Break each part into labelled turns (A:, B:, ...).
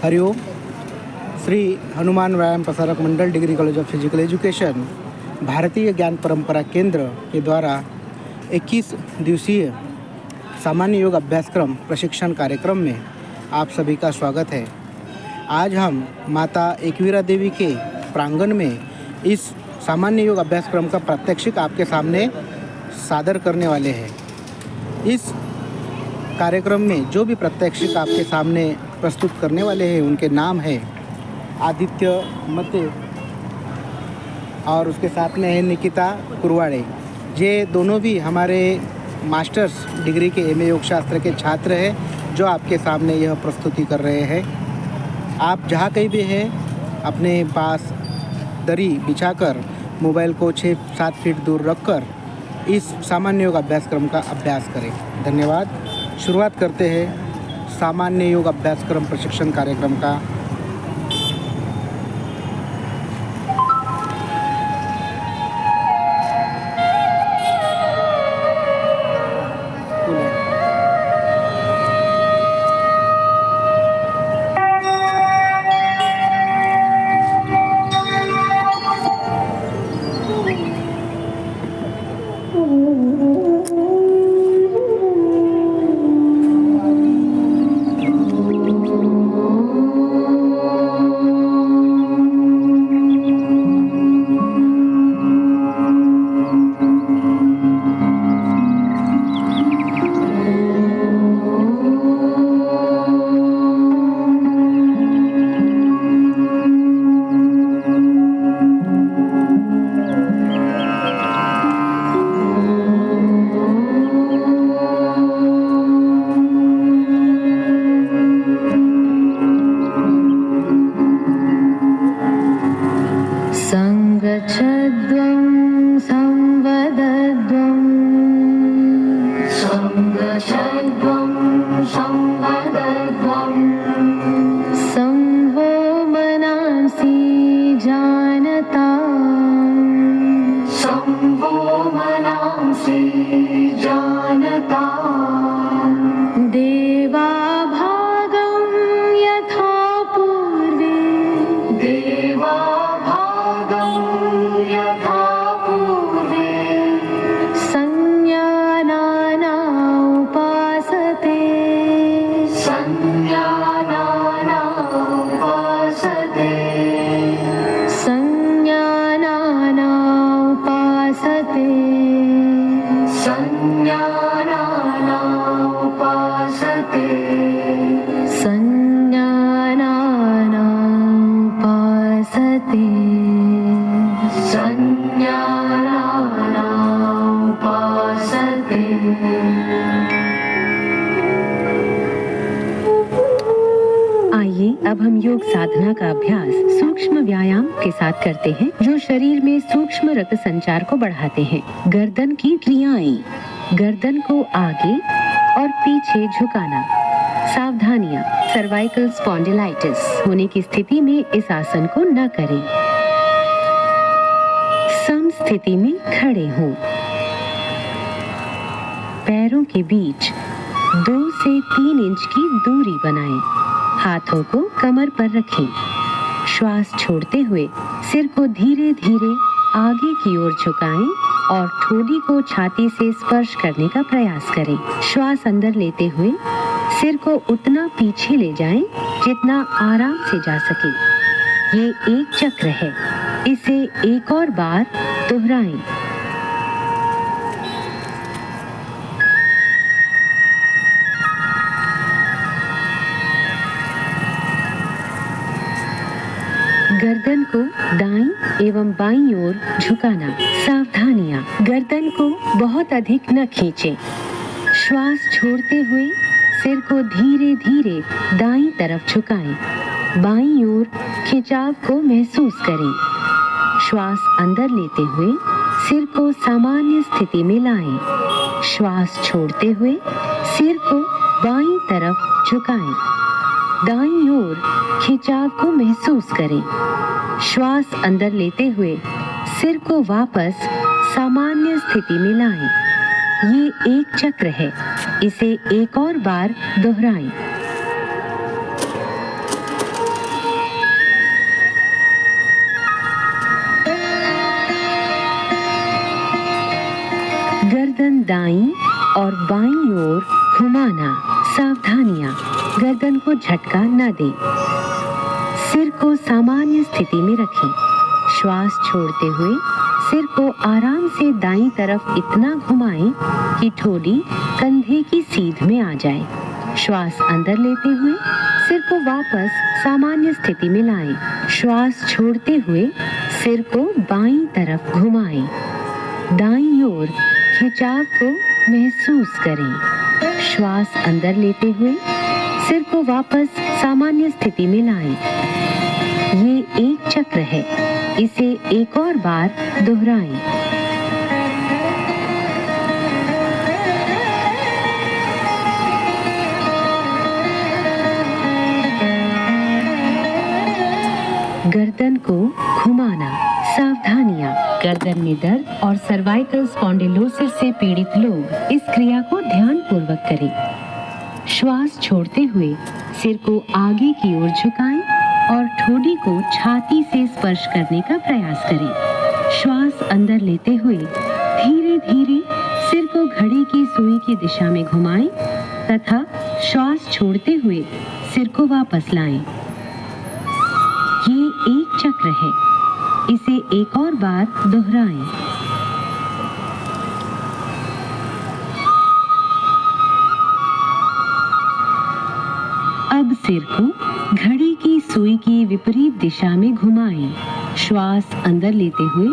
A: Hariom. Shri Hanuman Vyayam Prasarak Mandal degree college of physical education भारतीय ज्ञान परंपरा केंद्र के द्वारा 21 दिवसीय सामान्य योग अभ्यासक्रम प्रशिक्षण कार्यक्रम में आप सभी का स्वागत है। आज हम माता एकवीरा देवी के प्रांगण में इस सामान्य योग अभ्यासक्रम का प्रात्यक्षिक आपके सामने सादर करने वाले हैं। इस कार्यक्रम में जो भी प्रात्यक्षिक आपके सामने प्रस्तुत करने वाले हैं उनके नाम हैं आदित्य मते और उसके साथ में है निकिता कुरवाड़े। ये दोनों भी हमारे मास्टर्स डिग्री के एमए योग शास्त्र के छात्र हैं जो आपके सामने यह प्रस्तुति कर रहे हैं। आप जहाँ कहीं भी हैं अपने पास दरी बिछाकर मोबाइल को 6-7 फीट दूर रखकर इस सामान्य योग अभ्यासक्रम का अभ्यास करें। धन्यवाद। शुरुआत करते हैं सामान्य योग अभ्यासक्रम प्रशिक्षण कार्यक्रम का।
B: अब हम योग साधना का अभ्यास सूक्ष्म व्यायाम के साथ करते हैं जो शरीर में सूक्ष्म रक्त संचार को बढ़ाते हैं। गर्दन की क्रियाएं, गर्दन को आगे और पीछे झुकाना। सावधानियां, सर्वाइकल स्पॉन्डिलाइटिस होने की स्थिति में इस आसन को न करें। सम स्थिति में खड़े हों। पैरों के बीच 2 से 3 इंच की दूरी बनाएं। हाथों को कमर पर रखें। श्वास छोड़ते हुए सिर को धीरे धीरे आगे की ओर झुकाएं और ठोड़ी को छाती से स्पर्श करने का प्रयास करें। श्वास अंदर लेते हुए सिर को उतना पीछे ले जाएं जितना आराम से जा सके। ये एक चक्र है। इसे एक और बार दोहराएं। गर्दन को दाईं एवं बाईं ओर झुकाना। सावधानियां, गर्दन को बहुत अधिक न खींचें। श्वास छोड़ते हुए सिर को धीरे धीरे दाईं तरफ झुकाएं। बाईं ओर खिंचाव को महसूस करें। श्वास अंदर लेते हुए सिर को सामान्य स्थिति में लाएं। श्वास छोड़ते हुए सिर को बाईं तरफ झुकाएं। दाईं ओर खिंचाव को महसूस करें। श्वास अंदर लेते हुए सिर को वापस सामान्य स्थिति में लाएं। ये एक चक्र है। इसे एक और बार दोहराएं। दाईं और बाईं ओर घुमाना। सावधानियां, गर्दन को झटका न दें। सिर को सामान्य स्थिति में रखें। श्वास छोड़ते हुए सिर को आराम से दाईं तरफ इतना घुमाएं कि ठोड़ी कंधे की सीध में आ जाए। श्वास अंदर लेते हुए सिर को वापस सामान्य स्थिति में लाएं। श्वास छोड़ते हुए सिर को बाईं तरफ घुमाएं। दाईं ओर खिंचाव को महसूस करें। श्वास अंदर लेते हुए सिर को वापस सामान्य स्थिति में लाएं। ये एक चक्र है, इसे एक और बार दोहराएं। गर्दन को घुमाना। सावधानियां, गर्दन में दर्द और सर्वाइकल स्पॉन्डिलोसिस से पीड़ित लोग इस क्रिया को ध्यानपूर्वक करें। श्वास छोड़ते हुए सिर को आगे की ओर झुकाएं और ठोड़ी को छाती से स्पर्श करने का प्रयास करें। श्वास अंदर लेते हुए धीरे धीरे सिर को घड़ी की सुई की दिशा में घुमाएं तथा श्वास छोड़ते हुए सिर को वापस लाएं। ये एक चक्र है, इसे एक और बार दोहराएं। अब सिर को घड़ी की सुई की विपरीत दिशा में घुमाएं। श्वास अंदर लेते हुए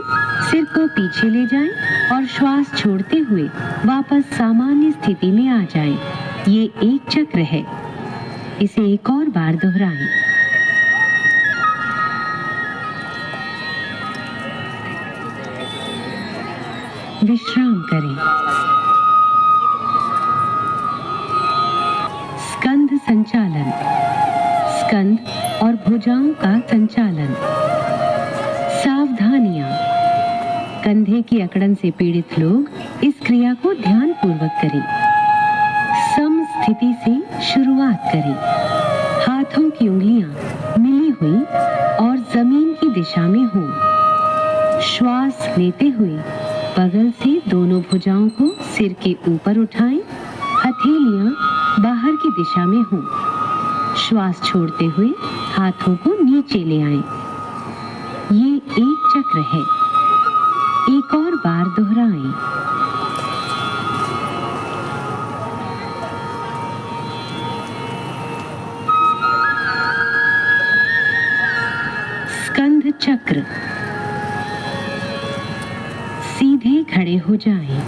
B: सिर को पीछे ले जाएं और श्वास छोड़ते हुए वापस सामान्य स्थिति में आ जाएं। ये एक चक्र है, इसे एक और बार दोहराएं। विश्राम करें। स्कंध संचालन, स्कंध और भुजाओं का संचालन। सावधानियां, कंधे की अकड़न से पीड़ित लोग इस क्रिया को ध्यानपूर्वक करें। सम स्थिति से शुरुआत करें। हाथों की उंगलियां मिली हुई और जमीन की दिशा में हों। श्वास लेते हुए बगल से दोनों भुजाओं को सिर के ऊपर उठाएं। हथेलियां बाहर की दिशा में हों। श्वास छोड़ते हुए हाथों को नीचे ले आएं। ये एक चक्र है, एक और बार दोहराएं। स्कंध चक्र। सीधे खड़े हो जाएं।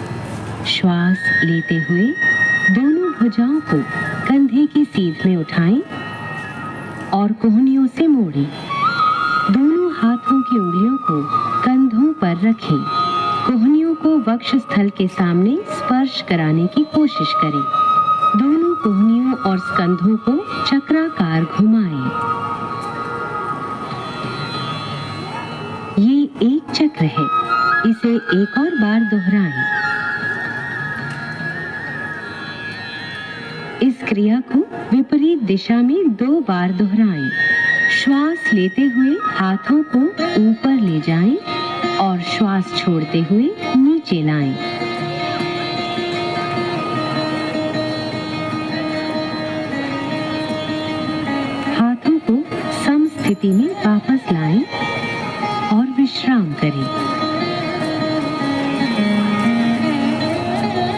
B: श्वास लेते हुए दोनों भुजाओं को कंधे की सीध में उठाएं और कोहनियों से मोड़ें। दोनों हाथों की उंगलियों को कंधों पर रखें। कोहनियों को वक्ष स्थल के सामने स्पर्श कराने की कोशिश करें। दोनों कोहनियों और स्कंधों को चक्राकार घुमाएं। ये एक चक्र है, इसे एक और बार दोहराएं। इस क्रिया को विपरीत दिशा में 2 बार दोहराएं। श्वास लेते हुए हाथों को ऊपर ले जाएं और श्वास छोड़ते हुए नीचे लाएं। हाथों को समस्थिति में वापस लाएं और विश्राम करें।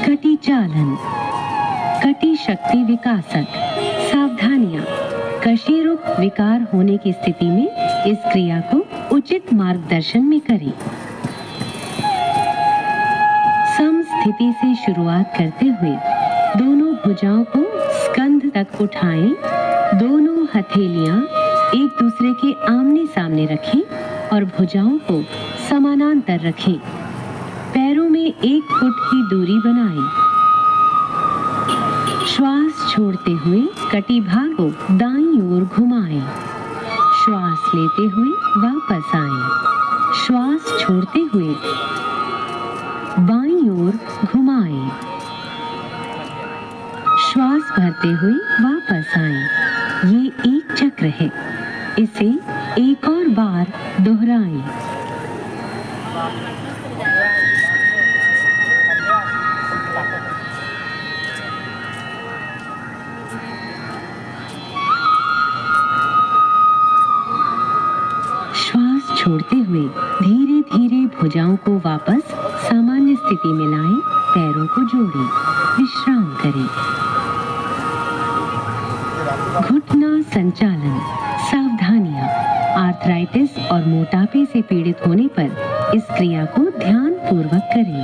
B: कटी चालन, कटी शक्ति विकासक। सावधानियां, कशेरुक विकार होने की स्थिति में इस क्रिया को उचित मार्गदर्शन में करें। सम स्थिति से शुरुआत करते हुए दोनों भुजाओं को स्कंध तक उठाएं। दोनों हथेलियां एक दूसरे के आमने सामने रखें और भुजाओं को समानांतर रखें। पैरों में 1 फुट की दूरी बनाएं। श्वास छोड़ते हुए कटी भाग को दाईं ओर घुमाएं। श्वास लेते हुए वापस आएं। श्वास छोड़ते हुए बाईं ओर घुमाएं। श्वास भरते हुए वापस आएं। ये एक चक्र है, इसे एक और बार दोहराएं। धीरे धीरे भुजाओं को वापस सामान्य स्थिति में लाएं, पैरों को जोड़ें, विश्राम करें। घुटना संचालन। सावधानियां। आर्थराइटिस और मोटापे से पीड़ित होने पर इस क्रिया को ध्यान पूर्वक करें।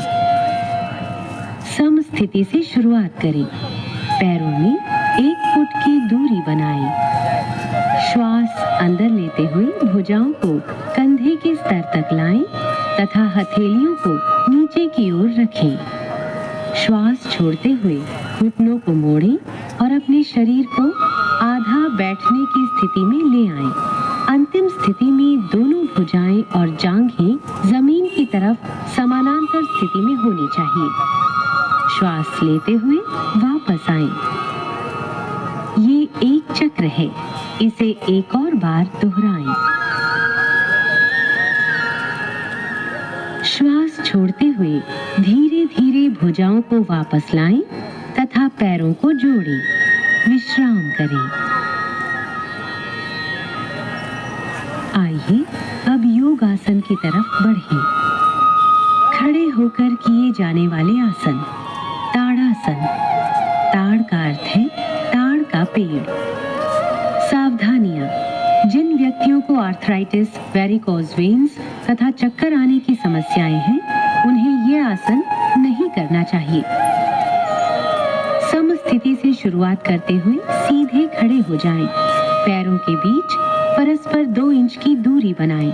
B: सम स्थिति से शुरुआत करें। पैरों में 1 फुट की दूरी बनाएं। श्वास अंदर लेते हुए भुजाओं को कंधे के स्तर तक लाएं तथा हथेलियों को नीचे की ओर रखें। श्वास छोड़ते हुए घुटनों को मोड़ें और अपने शरीर को आधा बैठने की स्थिति में ले आएं। अंतिम स्थिति में दोनों भुजाएं और जांघें जमीन की तरफ समानांतर स्थिति में होनी चाहिए। श्वास लेते हुए वापस आएं। ये एक चक्र है, इसे एक और बार दोहराएं। श्वास छोड़ते हुए धीरे धीरे भुजाओं को वापस लाएं तथा पैरों को जोड़ें, विश्राम करें। आइए अब योग आसन की तरफ बढ़ें। खड़े होकर किए जाने वाले आसन। ताड़ासन। ताड़ का अर्थ है ताड़ का पेड़। सावधानियां। जिन व्यक्तियों को आर्थराइटिस, वेरिकोज वेन्स तथा चक्कर आने की समस्याएं हैं, उन्हें ये आसन नहीं करना चाहिए। सम स्थिति से शुरुआत करते हुए सीधे खड़े हो जाएं। पैरों के बीच परस्पर 2 इंच की दूरी बनाएं।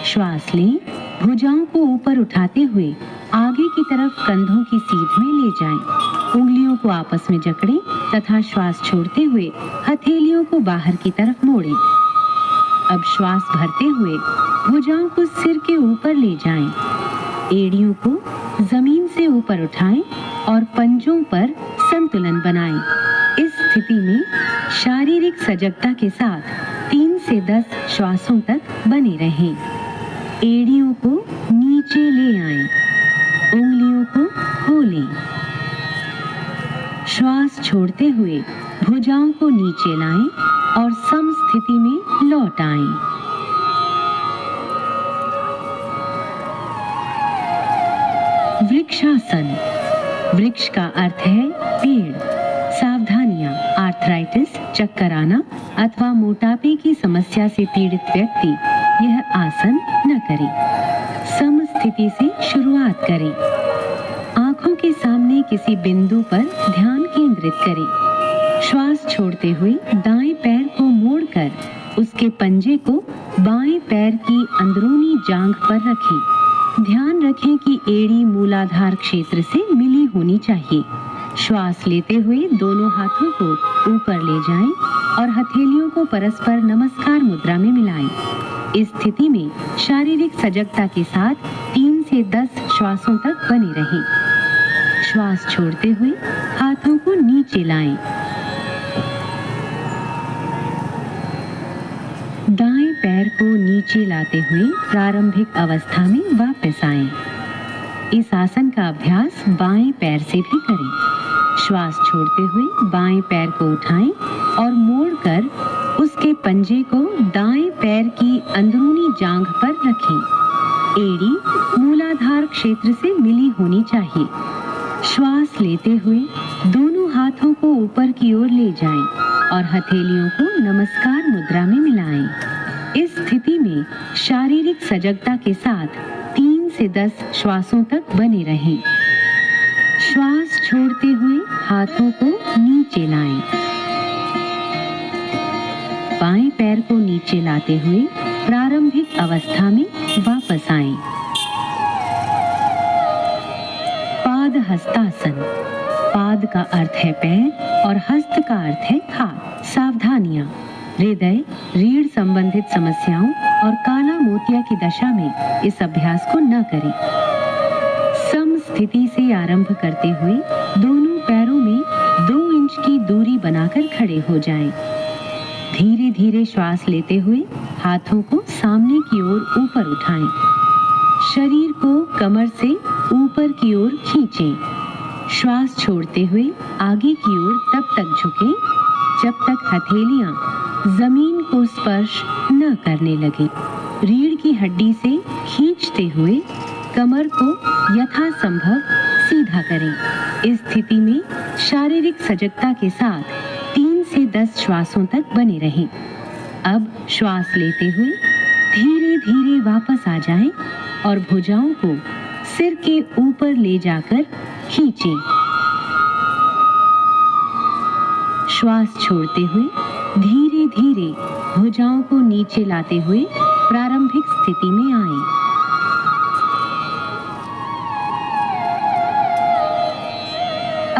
B: श्वास लें। भुजाओं को ऊपर उठाते हुए आगे की तरफ कंधों की सीध में ले जाएं। उंगलियों को आपस में जकड़ें तथा श्वास छोड़ते हुए हथेलियों को बाहर की तरफ मोड़ें। अब श्वास भरते हुए भुजाओं को सिर के ऊपर ले जाएं। एड़ियों को जमीन से ऊपर उठाएं और पंजों पर संतुलन बनाएं। इस स्थिति में शारीरिक सजगता के साथ 3 से 10 श्वासों तक बने रहें। एड़ियों को नीचे ले आएं। उंगलियों को खोलें। श्वास छोड़ते हुए भुजाओं को नीचे लाएं और सम स्थिति में लौट आएं। वृक्षासन। वृक्ष का अर्थ है पेड़। सावधानियां। आर्थराइटिस, चक्कर आना अथवा मोटापे की समस्या से पीड़ित व्यक्ति यह आसन न करे। सम स्थिति से शुरुआत करें। आंखों के सामने किसी बिंदु पर ध्यान केंद्रित करें। श्वास छोड़ते हुए दाएं पैर को मोड़कर उसके पंजे को बाएं पैर की अंदरूनी जांघ पर रखें। ध्यान रखें कि एड़ी मूलाधार क्षेत्र से मिली होनी चाहिए। श्वास लेते हुए दोनों हाथों को ऊपर ले जाएं और हथेलियों को परस्पर नमस्कार मुद्रा में मिलाएं। इस स्थिति में शारीरिक सजगता के साथ 3 से 10 श्वासों तक बने रहें। श्वास छोड़ते हुए हाथों को नीचे लाएं। दाएं पैर को नीचे लाते हुए प्रारंभिक अवस्था में वापस आएं। इस आसन का अभ्यास बाएं पैर से भी करें। श्वास छोड़ते हुए बाएं पैर को उठाएं और मोड़कर उसके पंजे को दाएं पैर की अंदरूनी जांघ पर रखें। एड़ी मूलाधार क्षेत्र से मिली होनी चाहिए। श्वास लेते हुए दोनों हाथों को ऊपर की ओर ले जाएं और हथेलियों को नमस्कार मुद्रा में मिलाएं। इस स्थिति में शारीरिक सजगता के साथ 3 से 10 श्वासों तक बने रहें। श्वास छोड़ते हुए हाथों को नीचे लाएं। बाएं पैर को नीचे लाते हुए प्रारंभिक अवस्था में वापस आएं। पाद हस्तासन। पाद का अर्थ है पैर और हस्त का अर्थ है हाथ। सावधानियां। हृदय, रीढ़ संबंधित समस्याओं और काला मोतिया की दशा में इस अभ्यास को न करें। सम स्थिति से आरंभ करते हुए दोनों पैरों में 2 इंच की दूरी बनाकर खड़े हो जाएं। धीरे धीरे श्वास लेते हुए हाथों को सामने की ओर ऊपर उठाएं। शरीर को कमर से ऊपर की ओर खींचें। श्वास छोड़ते हुए आगे की ओर तब तक झुकें जब तक हथेलियां जमीन को स्पर्श न करने लगे। रीढ़ की हड्डी से खींचते हुए कमर को यथासंभव सीधा करें। इस स्थिति में शारीरिक सजगता के साथ 3 से 10 श्वासों तक बने रहें। अब श्वास लेते हुए धीरे धीरे वापस आ जाएं और भुजाओं को सिर के ऊपर ले जाकर खींचें। श्वास छोड़ते हुए धीरे धीरे भुजाओं को नीचे लाते हुए प्रारंभिक स्थिति में आएं।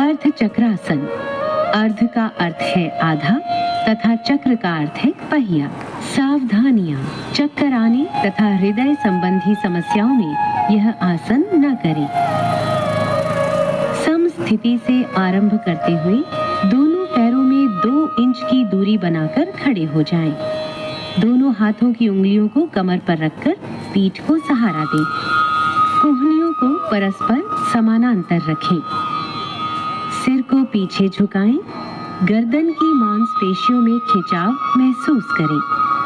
B: अर्ध चक्रासन। अर्ध का अर्थ है आधा तथा चक्र का अर्थ है पहिया। सावधानियां। चक्कर आने तथा हृदय संबंधी समस्याओं में यह आसन न करें। सम स्थिति से आरंभ करते हुए दोनों पैरों में 2 इंच की दूरी बनाकर खड़े हो जाएं। दोनों हाथों की उंगलियों को कमर पर रखकर पीठ को सहारा दें। कोहनियों को परस्पर समानांतर रखें। सिर को पीछे झुकाएं। गर्दन की मांसपेशियों में खिंचाव महसूस करें।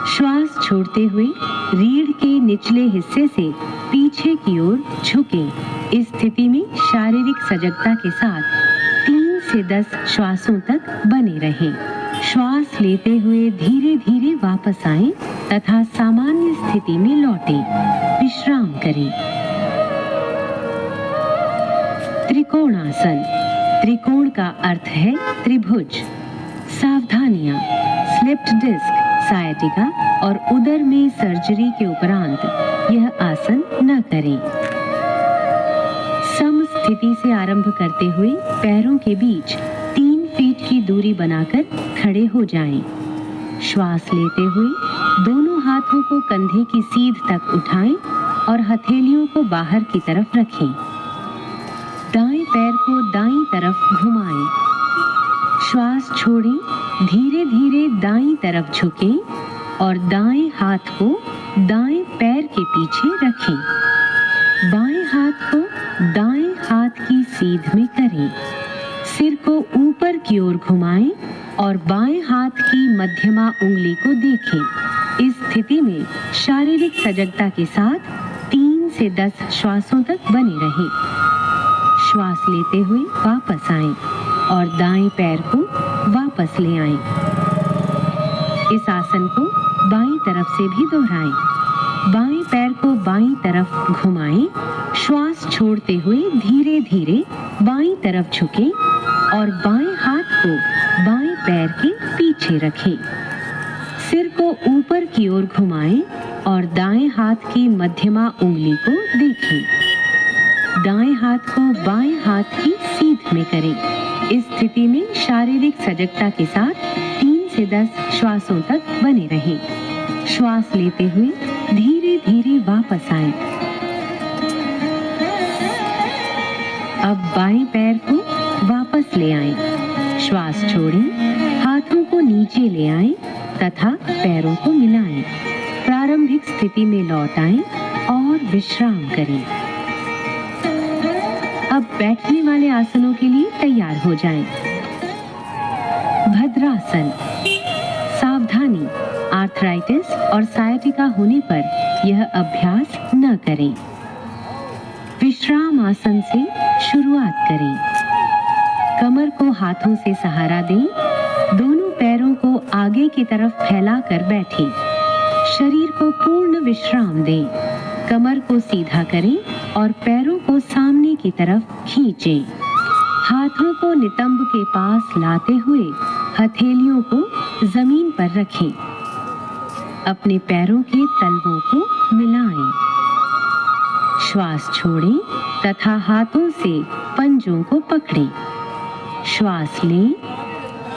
B: श्वास छोड़ते हुए रीढ़ के निचले हिस्से से पीछे की ओर झुकें। इस स्थिति में शारीरिक सजगता के साथ 3 से 10 श्वासों तक बने रहें। श्वास लेते हुए धीरे धीरे वापस आएं तथा सामान्य स्थिति में लौटें। विश्राम करें। त्रिकोणासन। त्रिकोण का अर्थ है त्रिभुज। सावधानियां। स्लिप्ड डिस्क, सायटिका और उदर में सर्जरी के उपरांत यह आसन न करें। सम स्थिति से आरंभ करते हुए पैरों के बीच 3 फीट की दूरी बनाकर खड़े हो जाएं। श्वास लेते हुए दोनों हाथों को कंधे की सीध तक उठाएं और हथेलियों को बाहर की तरफ रखें। दाएं पैर को दाईं तरफ घुमाएं। श्वास छोड़ें। धीरे धीरे दाईं तरफ झुकें और दाएं हाथ को दाएं पैर के पीछे रखें। बाएं हाथ को दाएं हाथ की सीध में करें। सिर को ऊपर की ओर घुमाएं और बाएं हाथ की मध्यमा उंगली को देखें। इस स्थिति में शारीरिक सजगता के साथ 3 से 10 श्वासों तक बने रहें। श्वास लेते हुए वापस आएं और दाएं पैर को वापस ले आएं। इस आसन को बाईं तरफ से भी दोहराएं। बाएं पैर को बाईं तरफ घुमाएं। श्वास छोड़ते हुए धीरे धीरे बाईं तरफ झुकें और बाएं हाथ को बाएं पैर के पीछे रखें। सिर को ऊपर की ओर घुमाएं और दाएं हाथ की मध्यमा उंगली को देखें। दाएं हाथ को बाएं हाथ की सीध में करें। इस स्थिति में शारीरिक सजगता के साथ 3 से 10 श्वासों तक बने रहें। श्वास लेते हुए धीरे धीरे वापस आएं। अब बाएं पैर को वापस ले आएं। श्वास छोड़ें। हाथों को नीचे ले आएं तथा पैरों को मिलाएं। प्रारंभिक स्थिति में लौट आएं और विश्राम करें। अब बैठने वाले आसनों के लिए तैयार हो जाएं। भद्रासन। सावधानी, आर्थराइटिस और सायटिका होने पर यह अभ्यास न करें। विश्राम आसन से शुरुआत करें। कमर को हाथों से सहारा दें। दोनों पैरों को आगे की तरफ फैलाकर बैठें। शरीर को पूर्ण विश्राम दें। कमर को सीधा करें और पैरों को सामने की तरफ खींचें। हाथों को नितंब के पास लाते हुए हथेलियों को जमीन पर रखें। अपने पैरों के तलवों को मिलाएं। श्वास छोड़ें तथा हाथों से पंजों को पकड़ें। श्वास लें।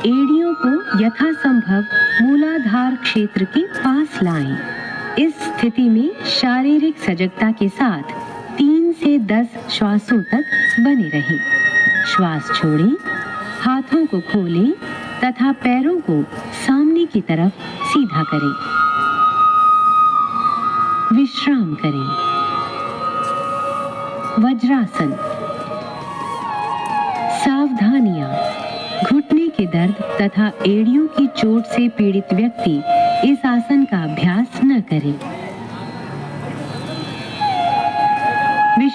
B: एड़ियों को यथासंभव मूलाधार क्षेत्र के पास लाएं। इस स्थिति में शारीरिक सजगता के साथ 3 से 10 श्वासों तक बने रहें। श्वास छोड़ें। हाथों को खोलें तथा पैरों को सामने की तरफ सीधा करें। विश्राम करें। वज्रासन। सावधानियां। घुटने के दर्द तथा एड़ियों की चोट से पीड़ित व्यक्ति इस आसन का अभ्यास न करें।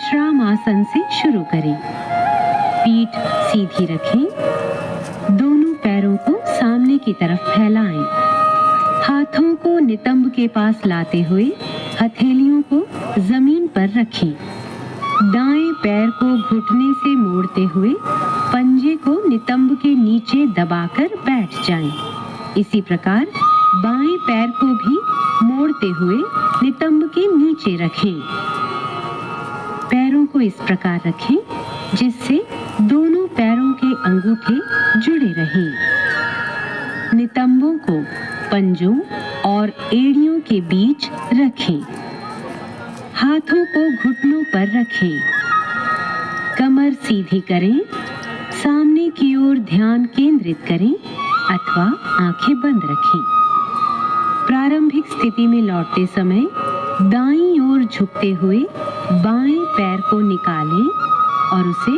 B: विश्राम आसन से शुरू करें। पीठ सीधी रखें। दोनों पैरों को सामने की तरफ फैलाएं। हाथों को नितंब के पास लाते हुए हथेलियों को जमीन पर रखें। दाएं पैर को घुटने से मोड़ते हुए पंजे को नितंब के नीचे दबाकर बैठ जाएं। इसी प्रकार बाएं पैर को भी मोड़ते हुए नितंब के नीचे रखें। पैरों को इस प्रकार रखें जिससे दोनों पैरों के अंगूठे जुड़े रहें। नितंबों को पंजों और एड़ियों के बीच रखें। हाथों को घुटनों पर रखें। कमर सीधी करें। सामने की ओर ध्यान केंद्रित करें अथवा आंखें बंद रखें। प्रारंभिक स्थिति में लौटते समय दाईं ओर झुकते हुए बाएं पैर को निकालें और उसे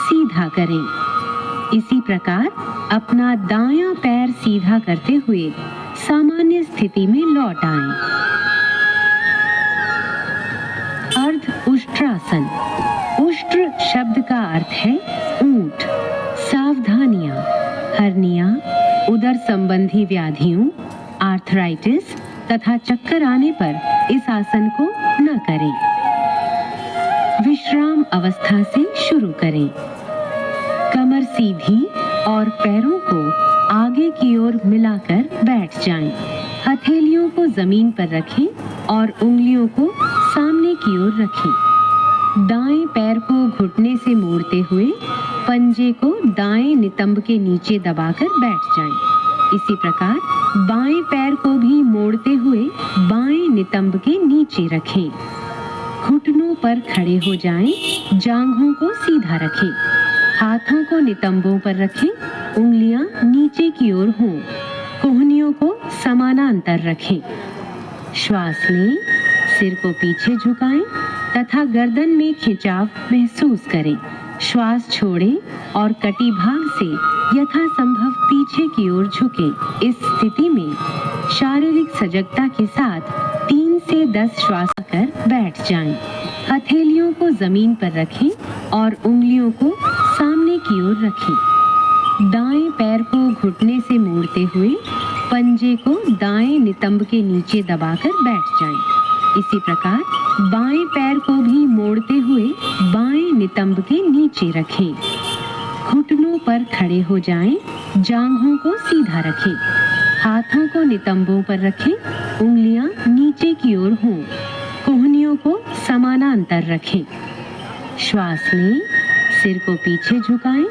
B: सीधा करें। इसी प्रकार अपना दायां पैर सीधा करते हुए सामान्य स्थिति में लौट आएं। अर्ध उष्ट्रासन। उष्ट्र शब्द का अर्थ है ऊंट। सावधानियां। हर्निया, उदर संबंधी व्याधियों, आर्थराइटिस तथा चक्कर आने पर इस आसन को न करें। विश्राम अवस्था से शुरू करें। कमर सीधी और पैरों को आगे की ओर मिलाकर बैठ जाएं। हथेलियों को जमीन पर रखें और उंगलियों को सामने की ओर रखें। दाएं पैर को घुटने से मोड़ते हुए पंजे को दाएं नितंब के नीचे दबाकर बैठ जाएं। इसी प्रकार बाएं पैर को भी मोड़ते हुए बाएं नितंब के नीचे रखें। घुटनों पर खड़े हो जाएं। जांघों को सीधा रखें। हाथों को नितंबों पर रखें। उंगलियां नीचे की ओर हों। कोहनियों को समानांतर रखें। श्वास लें। सिर को पीछे झुकाएं तथा गर्दन में खिंचाव महसूस करें। श्वास छोड़ें और कटी भाग से यथासंभव पीछे की ओर झुकें। इस स्थिति में शारीरिक सजगता के साथ 3 से 10 श्वास कर बैठ जाएं। हथेलियों को जमीन पर रखें और उंगलियों को सामने की ओर रखें। दाएं पैर को घुटने से मोड़ते हुए पंजे को दाएं नितंब के नीचे दबाकर बैठ जाएं। इसी प्रकार बाएं पैर को भी मोड़ते हुए बाएं नितंब के नीचे रखें। घुटनों पर खड़े हो जाएं। जांघों को सीधा रखें। हाथों को नितंबों पर रखें। उंगलियां नीचे की ओर हों। कोहनियों को समानांतर रखें। श्वास लें। सिर को पीछे झुकाएं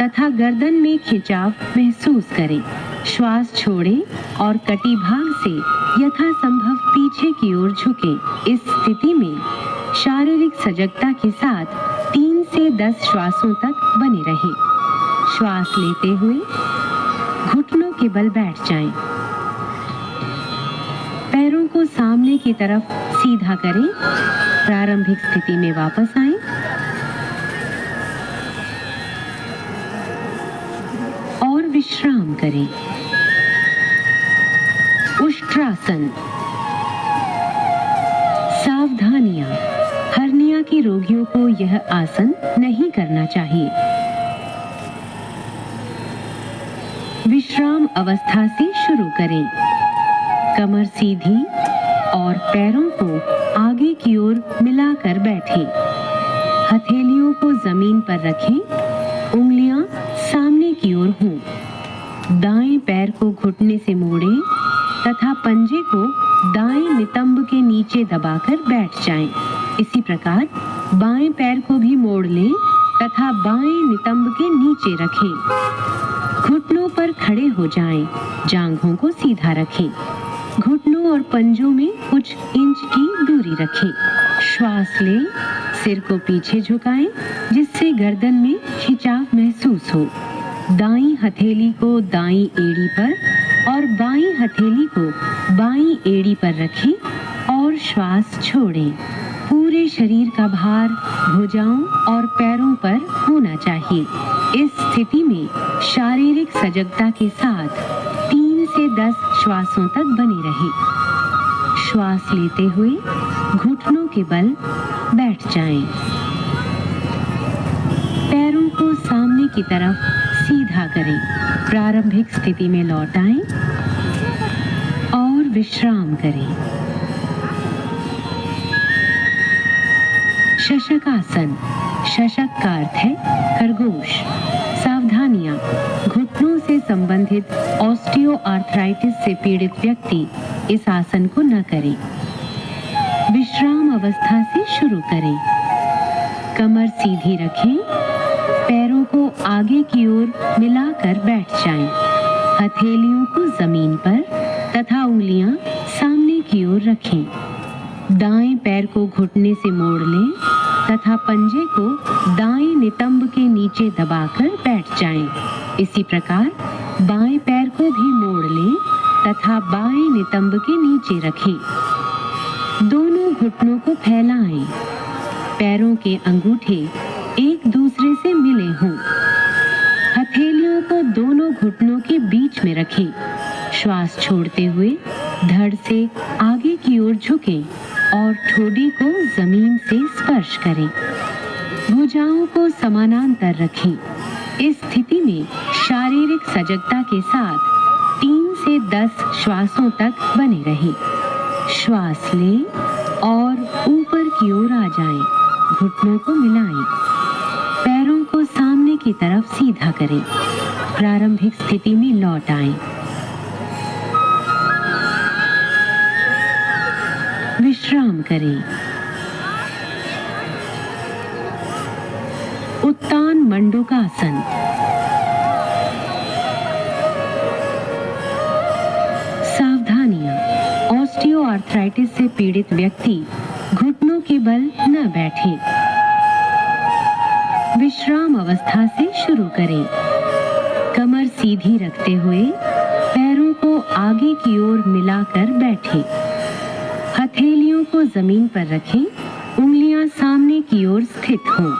B: तथा गर्दन में खिंचाव महसूस करें। श्वास छोड़ें और कटी भाग से यथासंभव पीछे की ओर झुकें। इस स्थिति में शारीरिक सजगता के साथ 3 से 10 श्वासों तक बने रहें। श्वास लेते हुए घुटनों के बल बैठ जाएं। पैरों को सामने की तरफ सीधा करें। प्रारंभिक स्थिति में वापस आएं। और विश्राम करें। उष्ट्रासन। सावधानियां। हर्निया के रोगियों को यह आसन नहीं करना चाहिए। विश्राम अवस्था से शुरू करें। कमर सीधी और पैरों को आगे की ओर मिलाकर बैठें। हथेलियों को जमीन पर रखें। उंगलियां सामने की ओर हों। दाएं पैर को घुटने से मोड़ें तथा पंजे को दाएं नितंब के नीचे दबाकर बैठ जाएं। इसी प्रकार बाएं पैर को भी मोड़ लें तथा बाएं नितंब के नीचे रखें। घुटनों पर खड़े हो जाएं। जांघों को सीधा रखें। घुटनों और पंजों में कुछ इंच की दूरी रखें। श्वास लें। सिर को पीछे झुकाएं जिससे गर्दन में खिंचाव महसूस हो। दाईं हथेली को दाईं एड़ी पर और बाईं हथेली को बाईं एड़ी पर रखें और श्वास छोड़ें। पूरे शरीर का भार भुजाओं और पैरों पर होना चाहिए। इस स्थिति में शारीरिक सजगता के साथ 3 से 10 श्वासों तक बने रहें। श्वास लेते हुए घुटनों के बल बैठ जाएं। पैरों को सामने की तरफ सीधा करें। प्रारंभिक स्थिति में लौट आएं और विश्राम करें। शशकासन। शशक का अर्थ है खरगोश। सावधानियां। घुटनों से संबंधित ऑस्टियोआर्थराइटिस से पीड़ित व्यक्ति इस आसन को न करें। विश्राम अवस्था से शुरू करें। कमर सीधी रखें। पैरों को आगे की ओर मिलाकर बैठ जाएं। हथेलियों को जमीन पर तथा उंगलियां सामने की ओर रखें। दाएं पैर को घुटने से मोड़ लें तथा पंजे को दाएं नितंब के नीचे दबाकर बैठ जाएं। इसी प्रकार बाएं पैर को भी मोड़ लें तथा बाएं नितंब के नीचे रखें। दोनों घुटनों को फैलाएं। पैरों के अंगूठे एक दूसरे से मिले हों। हथेलियों को दोनों घुटनों के बीच में रखें। श्वास छोड़ते हुए धड़ से आगे की ओर झुकें और ठोड़ी को जमीन से स्पर्श करें। भुजाओं को समानांतर रखें। इस स्थिति में शारीरिक सजगता के साथ 3 से 10 श्वासों तक बने रहें। श्वास लें और ऊपर की ओर आ जाएं। घुटनों को मिलाएं। पैरों को सामने की तरफ सीधा करें। प्रारंभिक स्थिति में लौट आएं। विश्राम करें। उत्तान मंडूकासन। सावधानियां। ऑस्टियोआर्थराइटिस से पीड़ित व्यक्ति घुटनों के बल न बैठे। विश्राम अवस्था से शुरू करें। कमर सीधी रखते हुए पैरों को आगे की ओर मिलाकर बैठें। हथेलियों को जमीन पर रखें। उंगलियां सामने की ओर स्थित हों।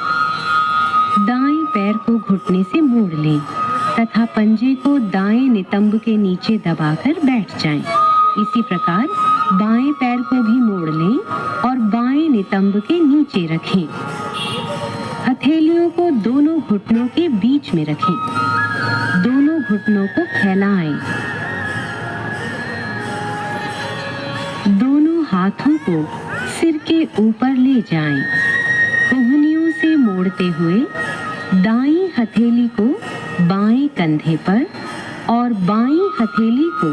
B: दाएं पैर को घुटने से मोड़ लें तथा पंजे को दाएं नितंब के नीचे दबाकर बैठ जाएं। इसी प्रकार बाएं पैर को भी मोड़ लें और बाएं नितंब के नीचे रखें। हथेलियों को दोनों घुटनों के बीच में रखें। दोनों घुटनों को फैलाएं। दोनों हाथों को सिर के ऊपर ले जाएं। कोहनियों से मोड़ते हुए दाईं हथेली को बाएं कंधे पर और बाईं हथेली को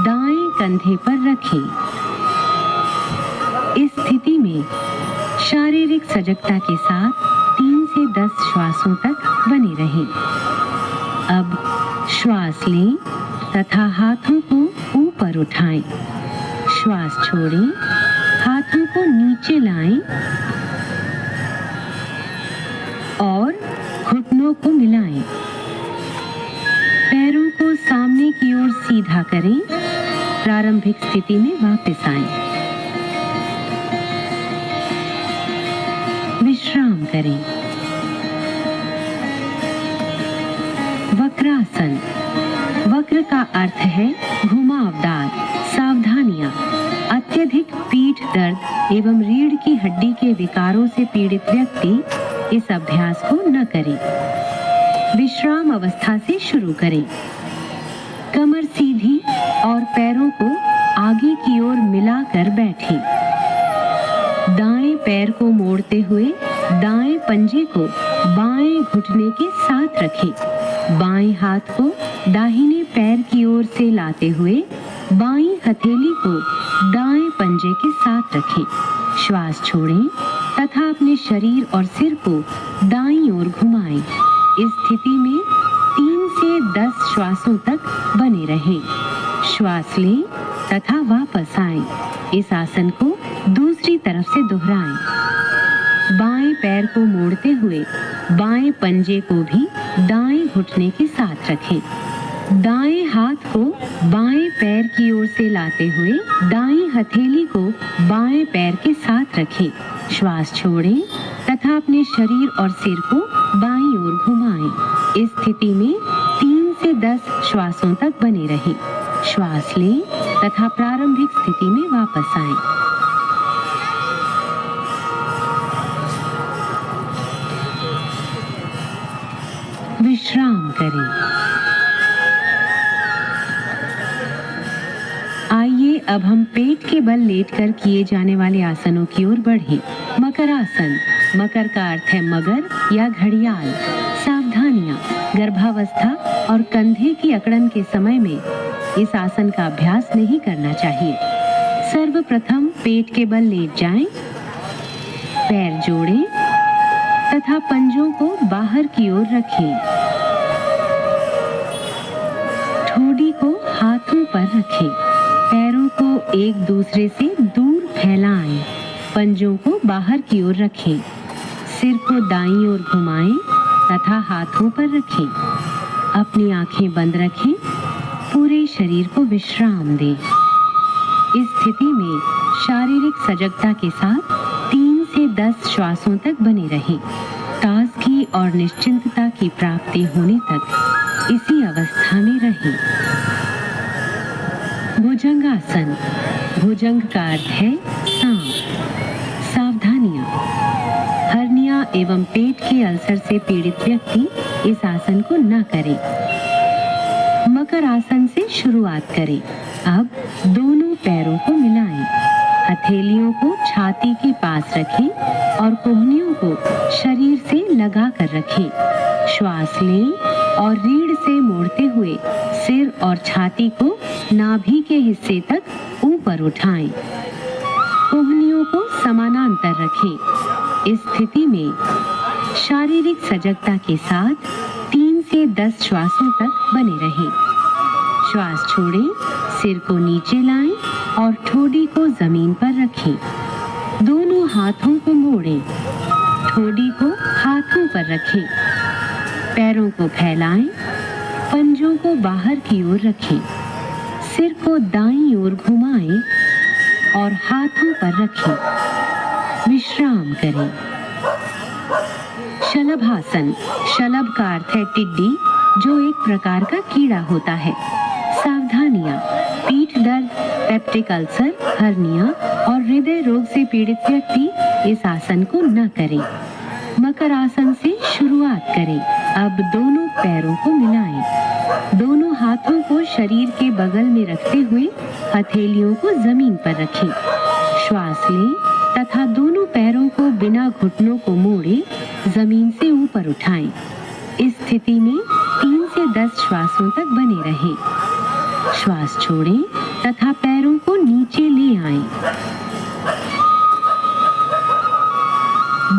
B: दाएं कंधे पर रखें। इस स्थिति में शारीरिक सजगता के साथ 3 से 10 श्वासों तक बने रहें। अब श्वास लें तथा हाथों को ऊपर उठाएं। श्वास छोड़ें। हाथों को नीचे लाएं और घुटनों को मिलाएं। पैरों को सामने की ओर सीधा करें। प्रारंभिक स्थिति में वापस आएं। विश्राम करें। वक्रासन। वक्र का अर्थ है घुमावदार। सावधानियां। अत्यधिक पीठ दर्द एवं रीढ़ की हड्डी के विकारों से पीड़ित व्यक्ति इस अभ्यास को न करें। विश्राम अवस्था से शुरू करें। कमर सीधी और पैरों को आगे की ओर मिलाकर बैठें। दाएं पैर को मोड़ते हुए दाएं पंजे को बाएं घुटने के साथ रखें। बाएं हाथ को दाहिने पैर की ओर से लाते हुए बाईं हथेली को दाएं पंजे के साथ रखें। श्वास छोड़ें तथा अपने शरीर और सिर को दाईं ओर घुमाएं। इस स्थिति में 3 से 10 श्वासों तक बने रहें। श्वास लें तथा वापस आएं। इस आसन को दूसरी तरफ से दोहराएं। बाएं पैर को मोड़ते हुए बाएं पंजे को भी दाएं घुटने के साथ रखें। दाएं हाथ को बाएं पैर की ओर से लाते हुए दाईं हथेली को बाएं पैर के साथ रखें। श्वास छोड़ें तथा अपने शरीर और सिर को बाईं ओर घुमाएं। इस स्थिति में 3 से 10 श्वासों तक बने रहें। श्वास लें तथा प्रारंभिक स्थिति में वापस आएं। विश्राम करें। आइए अब हम पेट के बल लेटकर किए जाने वाले आसनों की ओर बढ़ें। मकर आसन। मकर का अर्थ है मगर या घड़ियाल। सावधानियां। गर्भावस्था और कंधे की अकड़न के समय में इस आसन का अभ्यास नहीं करना चाहिए। सर्वप्रथम पेट के बल लेट जाएं, पैर जोड़ें तथा पंजों को बाहर की ओर रखें। ठोड़ी को हाथों पर रखें। पैरों को एक दूसरे से दूर फैलाएं। पंजों को बाहर की ओर रखें। सिर को दाईं ओर घुमाएं तथा हाथों पर रखें। अपनी आंखें बंद रखें। पूरे शरीर को विश्राम दें। इस स्थिति में शारीरिक सजगता के साथ 3 से 10 श्वासों तक बने रहें। ताजगी और निश्चिंतता की प्राप्ति होने तक इसी अवस्था में रहें। भुजंगासन। भुजंग का अर्थ है सांप। सावधानियां। हर्निया एवं पेट के अल्सर से पीड़ित व्यक्ति इस आसन को न करें। मकर आसन से शुरुआत करें। अब दोनों पैरों को मिलाएं। हथेलियों को छाती के पास रखें और कोहनियों को शरीर से लगा कर रखें। श्वास लें और रीढ़ से मोड़ते हुए सिर और छाती को नाभि के हिस्से तक ऊपर उठाएं। कोहनियों को समानांतर रखें। इस स्थिति में शारीरिक सजगता के साथ 3 से 10 श्वासों तक बने रहें। श्वास छोड़ें, सिर को नीचे लाएं और ठोड़ी को जमीन पर रखें। दोनों हाथों को मोड़ें। ठोड़ी को हाथों पर रखें। पैरों को फैलाएं। पंजों को बाहर की ओर रखें। सिर को दाईं ओर घुमाएं और हाथों पर रखें। विश्राम करें। शलभासन। शलभ का अर्थ है टिड्डी, जो एक प्रकार का कीड़ा होता है। सावधानियां। पीठ दर्द, पेप्टिक अल्सर, हर्निया और हृदय रोग से पीड़ित व्यक्ति इस आसन को न करें। मकर आसन से शुरुआत करें। अब दोनों पैरों को मिलाएं। दोनों हाथों को शरीर के बगल में रखते हुए हथेलियों को जमीन पर रखें। श्वास लें तथा दोनों पैरों को बिना घुटनों को मोड़े जमीन से ऊपर उठाएं। इस स्थिति में 3 से 10 श्वासों तक बने रहें। श्वास छोड़ें तथा पैरों को नीचे ले आएं।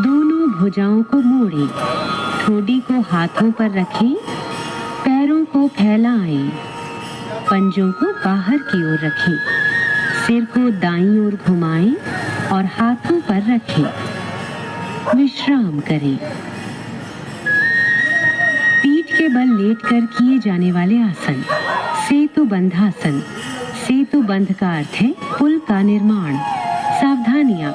B: दोनों भुजाओं को मोड़ें। ठोड़ी को हाथों पर रखें। पैरों को फैलाएं। पंजों को बाहर की ओर रखें। सिर को दाईं ओर घुमाएं और हाथों पर रखें। विश्राम करें। पीठ के बल लेटकर किए जाने वाले आसन। सेतु बंधासन। सेतु बंध का अर्थ है पुल का निर्माण। सावधानियां।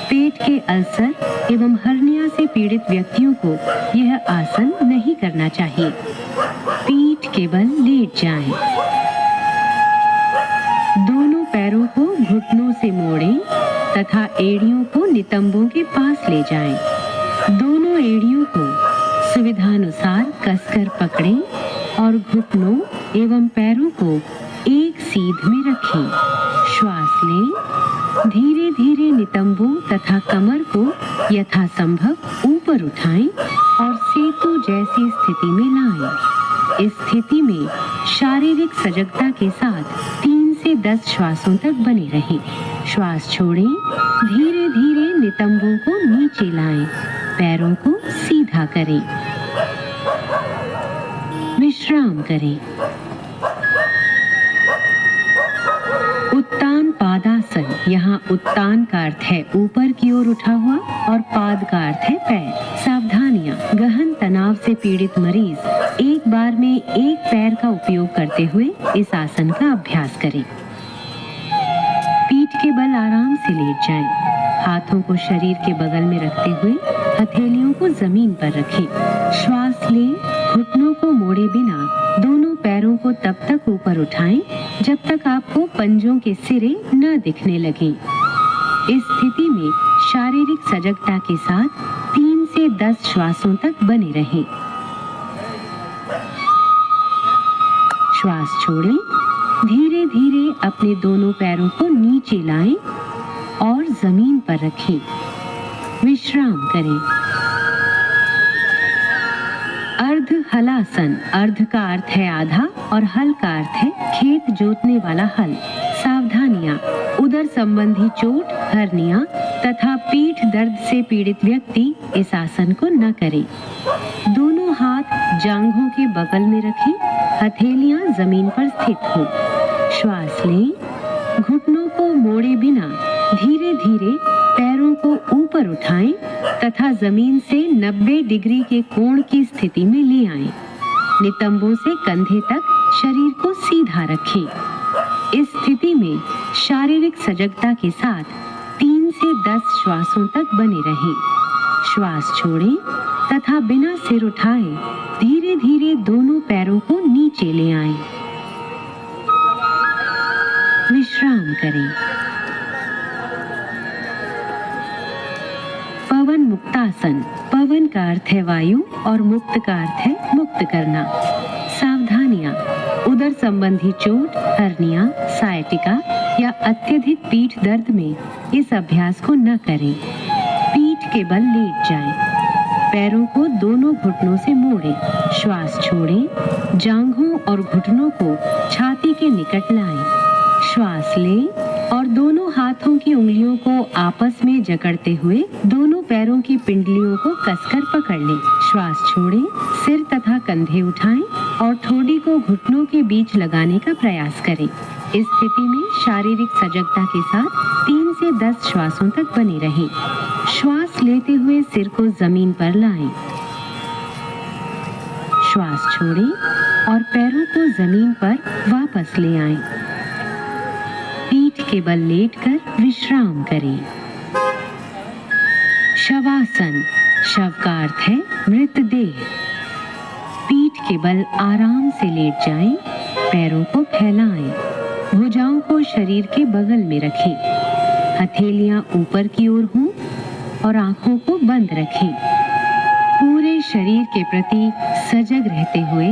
B: पेट के अल्सर एवं हर्निया से पीड़ित व्यक्तियों को यह आसन नहीं करना चाहिए। पीठ के बल लेट जाएं। दोनों पैरों को घुटनों से मोड़ें तथा एड़ियों को नितंबों के पास ले जाएं। दोनों एड़ियों को सुविधानुसार कसकर पकड़ें और घुटनों एवं पैरों को एक सीध में रखें। श्वास लें। धीरे धीरे नितंबों तथा कमर को यथासंभव ऊपर उठाएं और सेतु जैसी स्थिति में लाएं। इस स्थिति में शारीरिक सजगता के साथ 3 से 10 श्वासों तक बने रहें। श्वास छोड़ें। धीरे धीरे नितंबों को नीचे लाएं। पैरों को सीधा करें। विश्राम करें। उत्तान पादासन। यहाँ उत्तान का अर्थ है ऊपर की ओर उठा हुआ और पाद का अर्थ है पैर। सावधानियां। गहन तनाव से पीड़ित मरीज एक बार में एक पैर का उपयोग करते हुए इस आसन का अभ्यास करें। पीठ के बल आराम से लेट जाएं। हाथों को शरीर के बगल में रखते हुए हथेलियों को जमीन पर रखें। श्वास लें। घुटनों को मोड़े बिना दोनों पैरों को तब तक ऊपर उठाएं जब तक आपको पंजों के सिरे न दिखने लगें। इस स्थिति में शारीरिक सजगता के साथ 3 से 10 श्वासों तक बने रहें। श्वास छोड़ें, धीरे धीरे अपने दोनों पैरों को नीचे लाएं और जमीन पर रखें। विश्राम करें। अर्ध हलासन। अर्ध का अर्थ है आधा और हल का अर्थ है खेत जोतने वाला हल। सावधानियां। उदर संबंधी चोट, हर्निया तथा पीठ दर्द से पीड़ित व्यक्ति इस आसन को न करे। दोनों हाथ जांघों के बगल में रखें, हथेलियां जमीन पर स्थित हों। श्वास लें। घुटनों को मोड़े बिना धीरे धीरे पैरों को ऊपर उठाएं तथा जमीन से 90 डिग्री के कोण की स्थिति में ले आएं। नितंबों से कंधे तक शरीर को सीधा रखें। इस स्थिति में शारीरिक सजगता के साथ 3 से 10 श्वासों तक बने रहें। श्वास छोड़ें तथा बिना सिर उठाए धीरे धीरे दोनों पैरों को नीचे ले आएं। विश्राम करें। पवन मुक्तासन। पवन का अर्थ है वायु और मुक्त का अर्थ है मुक्त करना। सावधानियां। उदर संबंधी चोट, हर्निया, सायटिका या अत्यधिक पीठ दर्द में इस अभ्यास को न करें। पीठ के बल लेट जाएं। पैरों को दोनों घुटनों से मोड़ें। श्वास छोड़ें। जांघों और घुटनों को छाती के निकट लाएं। श्वास लें और दोनों हाथों की उंगलियों को आपस में जकड़ते हुए दोनों पैरों की पिंडलियों को कसकर पकड़ लें। श्वास छोड़ें। सिर तथा कंधे उठाएं और ठोड़ी को घुटनों के बीच लगाने का प्रयास करें। इस स्थिति में शारीरिक सजगता के साथ 3 से 10 श्वासों तक बने रहें। श्वास लेते हुए सिर को जमीन पर लाएं। श्वास छोड़ें और पैरों को जमीन पर वापस ले आएं। पीठ के बल लेटकर विश्राम करें। शवासन। शव का अर्थ है मृतदेह। पीठ के बल आराम से लेट जाएं, पैरों को फैलाएं, भुजाओं को शरीर के बगल में रखें, हथेलियां ऊपर की ओर हों और आंखों को बंद रखें। पूरे शरीर के प्रति सजग रहते हुए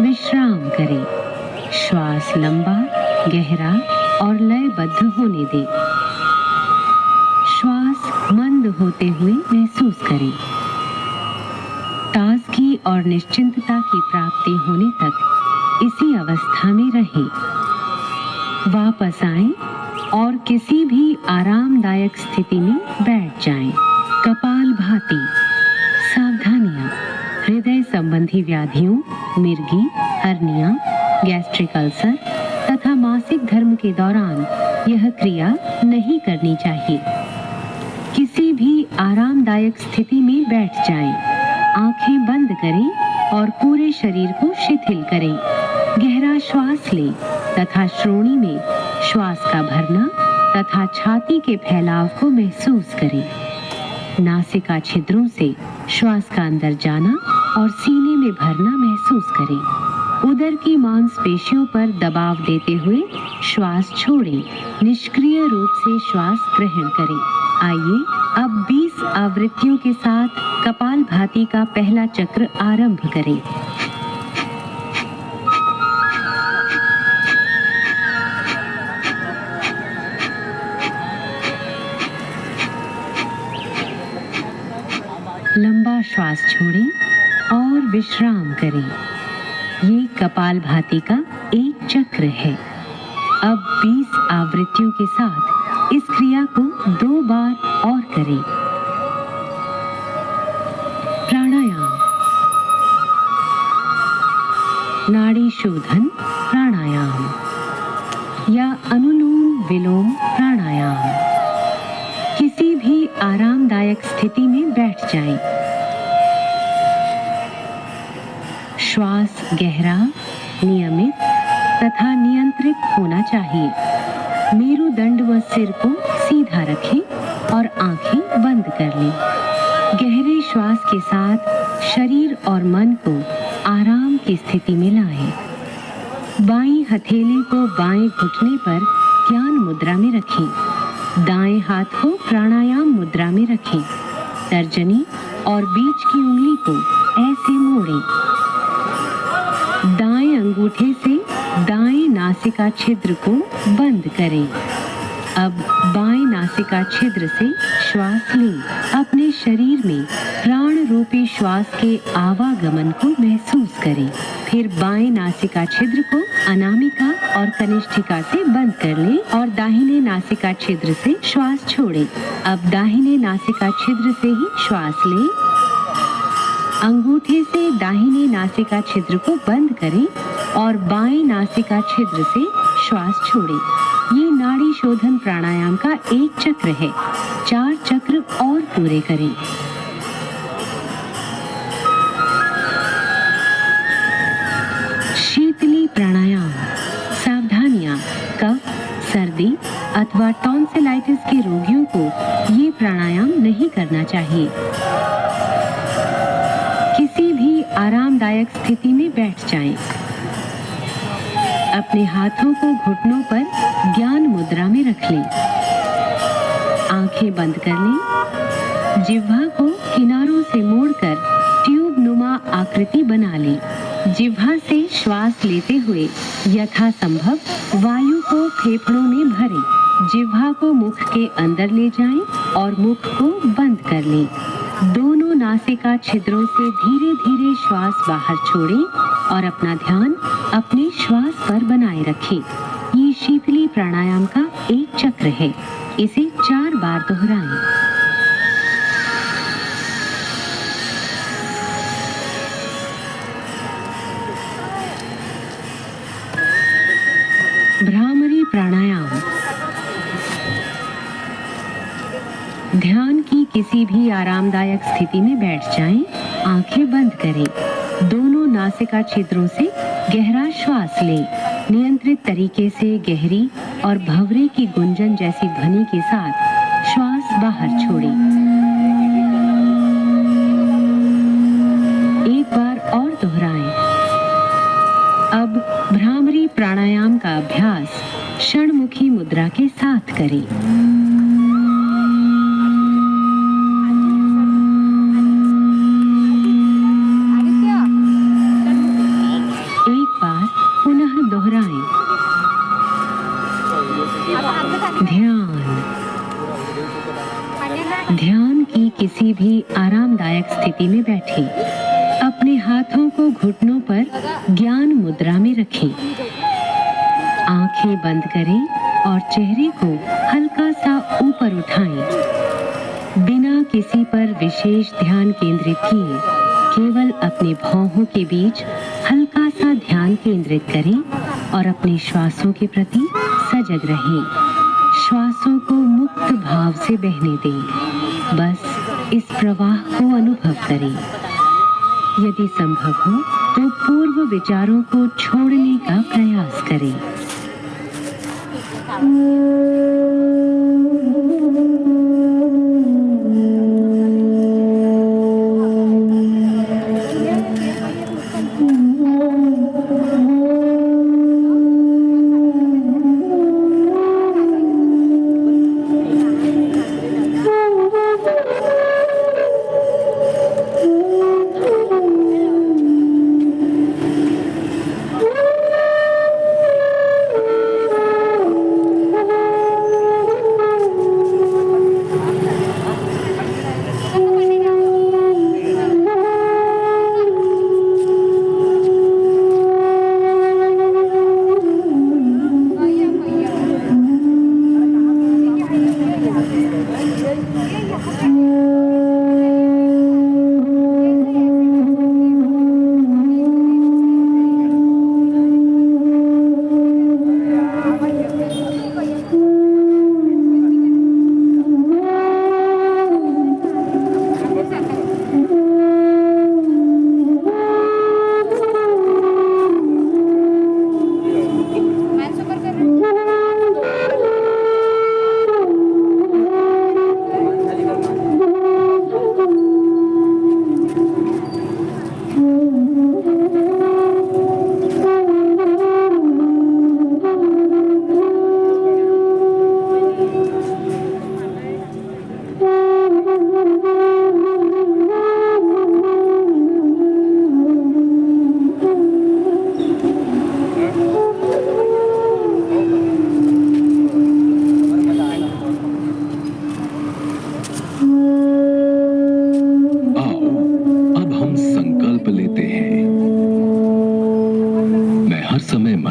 B: विश्राम करें। श्वास लंबा, गहरा और लयबद्ध होने दें। श्वास मंद होते हुए महसूस करें। ताजगी और निश्चिंतता की प्राप्ति होने तक इसी अवस्था में रहें। वापस आएं और किसी भी आरामदायक स्थिति में बैठ जाएं। कपालभाति। सावधानियां। हृदय संबंधी व्याधियों, मिर्गी, हर्निया, गैस्ट्रिक अल्सर तथा मासिक धर्म के दौरान यह क्रिया नहीं करनी चाहिए। किसी भी आरामदायक स्थिति में बैठ जाएं। आंखें बंद करें और पूरे शरीर को शिथिल करें। गहरा श्वास लें तथा श्रोणी में श्वास का भरना तथा छाती के फैलाव को महसूस करें। नासिका छिद्रों से श्वास का अंदर जाना और सीने में भरना महसूस करें। उदर की मांसपेशियों पर दबाव देते हुए श्वास छोड़ें। निष्क्रिय रूप से श्वास ग्रहण करें। आइए अब 20 आवृत्तियों के साथ कपालभाति का पहला चक्र आरंभ करें। लंबा श्वास छोड़ें और विश्राम करें। ये कपालभाति का एक चक्र है। अब 20 आवृत्तियों के साथ इस क्रिया को 2 बार और करें। प्राणायाम। नाड़ी शोधन प्राणायाम या अनुलोम विलोम प्राणायाम। किसी भी आरामदायक स्थिति में बैठ जाएं। श्वास गहरा, नियमित तथा नियंत्रित होना चाहिए। मेरुदंड व सिर को सीधा रखें और आंखें बंद कर लें। गहरे श्वास के साथ शरीर और मन को आराम की स्थिति में लाएं। बाईं हथेली को बाएं घुटने पर ज्ञान मुद्रा में रखें। दाएं हाथ को प्राणायाम मुद्रा में रखें। तर्जनी और बीच की उंगली को ऐसे मोड़ें। दाएं अंगूठे से नासिका छिद्र को बंद करें। अब बाएं नासिका छिद्र से श्वास लें। अपने शरीर में प्राण रूपी श्वास के आवागमन को महसूस करें। फिर बाएं नासिका छिद्र को अनामिका और कनिष्ठिका से बंद कर लें और दाहिने नासिका छिद्र से श्वास छोड़ें। अब दाहिने नासिका छिद्र से ही श्वास लें। अंगूठे से दाहिने नासिका छिद्र को बंद करें और बाएं नासिका छिद्र से श्वास छोड़ें। ये नाड़ी शोधन प्राणायाम का एक चक्र है। 4 चक्र और पूरे करें। शीतली प्राणायाम। सावधानियां। कफ, सर्दी अथवा टॉन्सिलाइटिस के रोगियों को ये प्राणायाम नहीं करना चाहिए। किसी भी आरामदायक स्थिति में बैठ जाएं। अपने हाथों को घुटनों पर ज्ञान मुद्रा में रख लें। आंखें बंद कर लें। जिह्वा को किनारों से मोड़कर ट्यूब नुमा आकृति बना लें। जिह्वा से श्वास लेते हुए यथासंभव वायु को फेफड़ों में भरें। जिह्वा को मुख के अंदर ले जाएं और मुख को बंद कर लें। दोनों नासिका छिद्रों से धीरे धीरे श्वास बाहर छोड़ें और अपना ध्यान अपने श्वास पर बनाए रखें। ये शीतली प्राणायाम का एक चक्र है। इसे 4 बार दोहराएं। भ्रामरी प्राणायाम। ध्यान की किसी भी आरामदायक स्थिति में बैठ जाएं। आंखें बंद करें। दोनों नासिका छिद्रों से गहरा श्वास लें। नियंत्रित तरीके से गहरी और भंवरे की गुंजन जैसी ध्वनि के साथ श्वास बाहर छोड़ें। एक बार और दोहराएं। अब भ्रामरी प्राणायाम का अभ्यास षणमुखी मुद्रा के साथ करें। ध्यान की किसी भी आरामदायक स्थिति में बैठें। अपने हाथों को घुटनों पर ज्ञान मुद्रा में रखें। आंखें बंद करें और चेहरे को हल्का सा ऊपर उठाएं। बिना किसी पर विशेष ध्यान केंद्रित किए केवल अपने भौहों के बीच हल्का सा ध्यान केंद्रित करें और अपने श्वासों के प्रति सजग रहें। श्वासों को मुक्त भाव से बहने दें। बस इस प्रवाह को अनुभव करें। यदि संभव हो तो पूर्व विचारों को छोड़ने का प्रयास करें।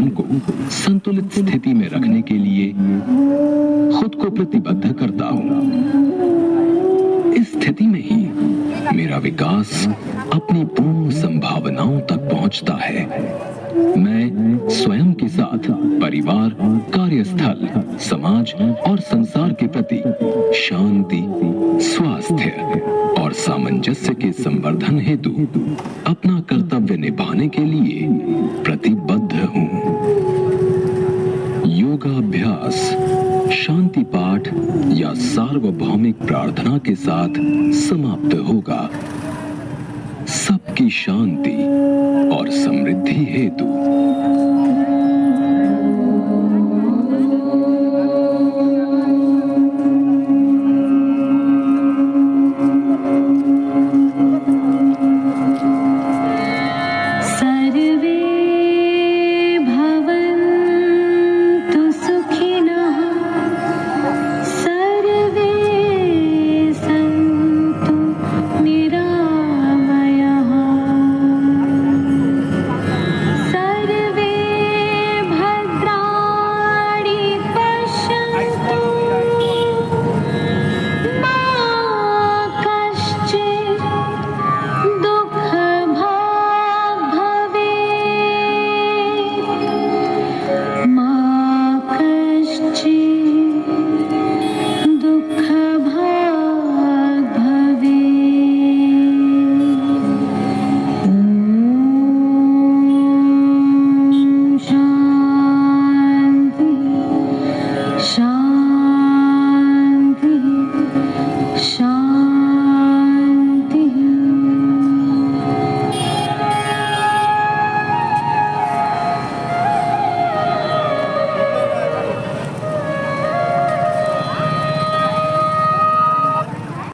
C: मन को संतुलित स्थिति में रखने के लिए खुद को प्रतिबद्ध करता हूं। इस स्थिति में ही मेरा विकास अपनी पूर्ण संभावनाओं तक पहुंचता है। मैं स्वयं के साथ परिवार, कार्यस्थल, समाज और संसार के प्रति शांति, स्वास्थ्य और सामंजस्य के संवर्धन हेतु अपना कर्तव्य निभाने के लिए प्रतिबद्ध हूं। योगाभ्यास शांति पाठ या सार्वभौमिक प्रार्थना के साथ समाप्त होगा। सबकी शांति और समृद्धि हेतु।